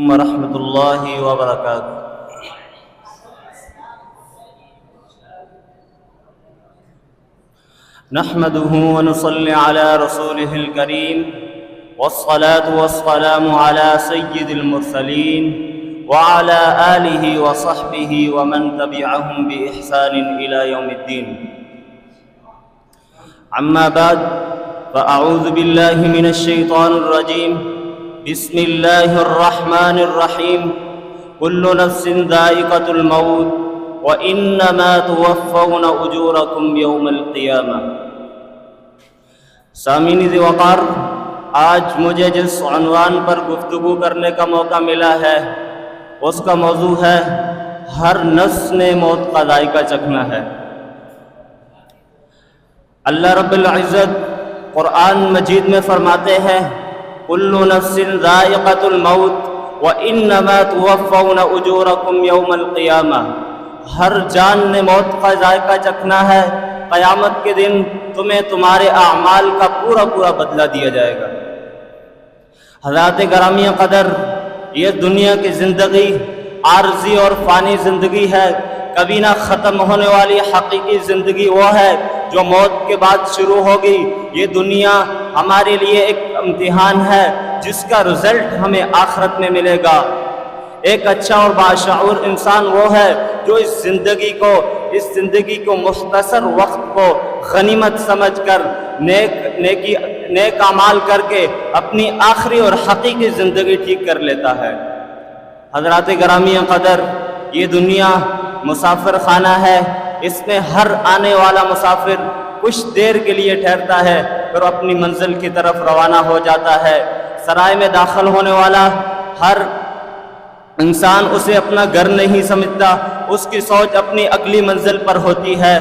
ورحمۃ اللہ وبرکاتہ۔ نحمده ونصلي على رسوله الكريم والصلاة والسلام على سيد المرسلين وعلى آله وصحبه ومن تبعهم بإحسان إلى يوم الدين. أما بعد فأعوذ بالله من الشيطان الرجيم. بسم الله الرحمن الرحيم. كل نفس ذائقة الموت وإنما توفون أجوركم يوم القيامة. سامعین ذی وقار، آج مجھے جس عنوان پر گفتگو کرنے کا موقع ملا ہے اس کا موضوع ہے ہر نفس نے موت کا ذائقہ چکھنا ہے۔ اللہ رب العزت قرآن مجید میں فرماتے ہیں کل نفس ذائقۃ الموت وانما توفون اجورکم یوم القیامہ۔ ہر جان نے موت کا ذائقہ چکھنا ہے، قیامت کے دن تمہیں تمہارے اعمال کا پورا بدلہ دیا جائے گا۔ حضرات گرامی قدر، یہ دنیا کی زندگی عارضی اور فانی زندگی ہے، کبھی نہ ختم ہونے والی حقیقی زندگی وہ ہے جو موت کے بعد شروع ہوگی۔ یہ دنیا ہمارے لیے ایک امتحان ہے جس کا رزلٹ ہمیں آخرت میں ملے گا۔ ایک اچھا اور باشعور انسان وہ ہے جو اس زندگی کو مختصر وقت کو غنیمت سمجھ کر نیک اعمال کر کے اپنی آخری اور حقیقی زندگی ٹھیک کر لیتا ہے۔ حضرات گرامی قدر، یہ دنیا مسافر خانہ ہے، اس میں ہر آنے والا مسافر کچھ دیر کے لیے ٹھہرتا ہے پھر اپنی منزل کی طرف روانہ ہو جاتا ہے۔ سرائے میں داخل ہونے والا ہر انسان اسے اپنا گھر نہیں سمجھتا، اس کی سوچ اپنی اگلی منزل پر ہوتی ہے۔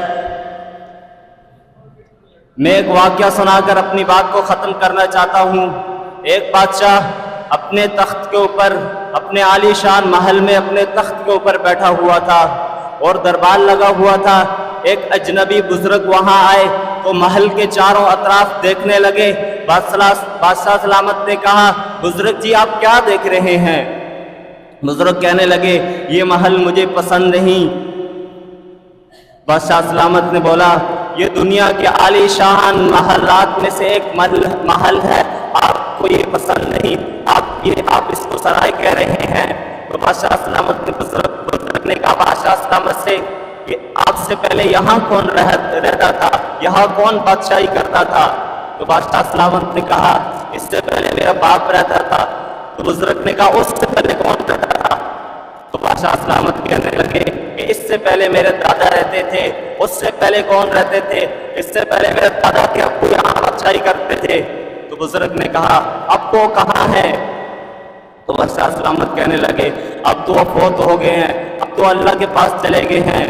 میں ایک واقعہ سنا کر اپنی بات کو ختم کرنا چاہتا ہوں۔ ایک بادشاہ اپنے تخت کے اوپر، اپنے عالی شان محل میں اپنے تخت کے اوپر بیٹھا ہوا تھا اور دربار لگا ہوا تھا۔ ایک اجنبی بزرگ وہاں آئے تو محل کے چاروں اطراف دیکھنے لگے۔ بادشاہ سلامت نے کہا، بزرگ جی آپ کیا دیکھ رہے ہیں؟ بزرگ کہنے لگے، یہ محل مجھے پسند نہیں۔ بادشاہ سلامت نے بولا، یہ دنیا کے عالی شان محلات میں سے ایک محل ہے، آپ کو یہ پسند نہیں، آپ اس کو سرائے کہہ رہے ہیں۔ تو بادشاہ سلامت نے بزرگ نے کہا بادشاہ سلامت سے، کہ آپ سے پہلے یہاں کون رہتا تھا، یہاں کون بادشاہی کرتا تھا؟ تو بادشاہ سلامت نے کہا، اس سے پہلے میرا باپ رہتا تھا۔ تو بزرگ نے کہا، اس سے پہلے کون رہتا تھا؟ تو بادشاہ سلامت کہنے لگے کہ اس سے پہلے میرے دادا رہتے تھے۔ اس سے پہلے کون رہتے تھے؟ اس سے پہلے میرے دادا کے ابو یہاں بادشاہی کرتے تھے۔ تو بزرگ نے کہا، اب وہ کہاں ہے؟ تو بادشاہ سلامت کہنے لگے، اب تو وہ فوت ہو گئے ہیں، اب تو اللہ کے پاس چلے گئے ہیں۔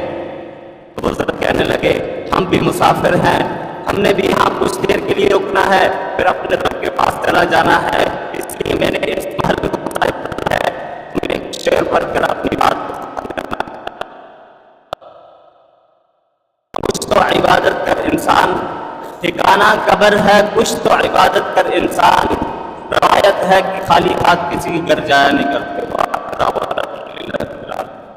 تو بزرگ کہنے لگے، ہم بھی مسافر ہیں، ہم نے بھی یہاں کچھ دیر کے لیے رکنا ہے پھر اپنے رب کے پاس چلا جانا ہے، اس لیے میں نے اس محل کو میں نے شعر پڑھ کر اپنی بات کو ختم کرنا ہے۔ کچھ تو عبادت کر انسان، ٹھکانہ قبر ہے، کچھ تو عبادت کر انسان، روایت ہے کہ خالی ہاتھ کسی کے گھر جایا نہیں کرتے۔